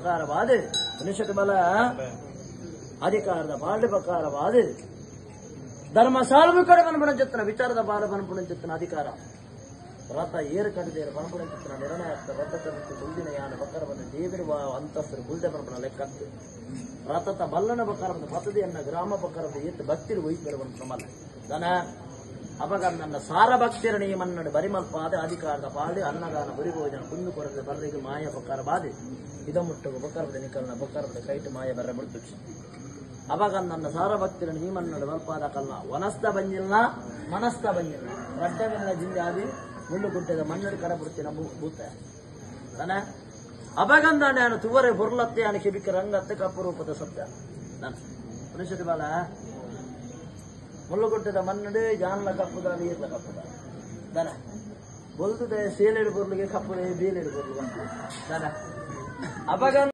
ಪ್ರಕಾರವಾದ ನಿಷತ್ ಬಲ ಅಧಿಕಾರದ ಬಾಲ್ಯ ಪ್ರಕಾರವಾದ ಧರ್ಮ ಸಾಲ್ವು ಕಡೆ ಬನಪುಣಚಿತ್ತನ ವಿಚಾರದ ಬಾಲ ಬನಪುಣಚಿತ್ತನ ಅಧಿಕಾರ ರಥ ಏರು ಕಡಿದೇರು ಬನಪುಣಚಿತ್ತನ ನಿರ್ಣಯ ರಥ ಕಡಿತು ಮುಂದಿನ ಯಾನ ಬಕರವನ್ನು ದೇವಿರುವ ಅಂತಸ್ತರು ಬುಲ್ದೆ ಬನಪುಣ ಲೆಕ್ಕತ್ತು ರಥದ ಬಲ್ಲನ ಬಕರದ ಪತದಿಯನ್ನ ಗ್ರಾಮ ಬಕರದ ಎತ್ತು ಭಕ್ತಿರು ವಹಿಸಿರುವನು ಪ್ರಮಲ ದನ ಅಪಗರ ನನ್ನ ಸಾರ ಭಕ್ತಿರ ನಿಯಮನ್ನಡು ಬರಿಮಲ್ಪಾದ ಅಧಿಕಾರದ ಪಾದೆ ಅನ್ನದಾನ ಬುರಿ ಭೋಜನ ಕುಂದು ಕೊರತೆ ಬರ್ರಿಗೆ ಮಾಯ ಬಕಾರ ಬಾದೆ ಇದ ಮುಟ್ಟುಗು ಬಕರದ ನಿಕಲ್ನ ಬಕರದ ಕೈಟು ಮಾಯ ಬರ್ರ ಬಿಡ್ತು ಅವಾಗ ನನ್ನ ಸಾರ ಭಕ್ತಿರ ನಿಯಮನ್ನಡು ಬಲ್ಪಾದ ಕಲ್ನ ವನಸ್ತ ಬಂಜಿಲ್ನ ಮನಸ್ತ ಬಂಜಿಲ್ನ ರಡ್ಡವೆಲ್ಲ ಜಿಂದೆ ಆದಿ ಮುಳ್ಳು ಗುಡ್ಡದ ಮಣ್ಣಡು ಕರ ಬಿಡ್ತಿನ ಭೂತ ದನ ಅಪಗಂದ ನಾನು ತುವರೆ ಬುರ್ಲತ್ತೆ ಅನಿಕೆ ಬಿಕ್ಕ ರಂಗತ್ತೆ ಕಪ್ಪು ರೂಪದ ಸತ್ಯ ನಾನು ಮನುಷ್ಯದ ಬಾಲ ಮುಳ್ಳುಗುಡ್ಡದ ಮಣ್ಣಡೆ ಜಾನ್ಲ ಕಪ್ಪುದ ನೀರ್ಲ ಕಪ್ಪುದ ದನ ಬೊಲ್ದುದೆ ಸೇಲೆಡು ಬೊರ್ಲಿಗೆ ಕಪ್ಪುದೆ ಬೇಲೆಡು ಬೊರ್ಲು ದನ ಅಪಗಂದ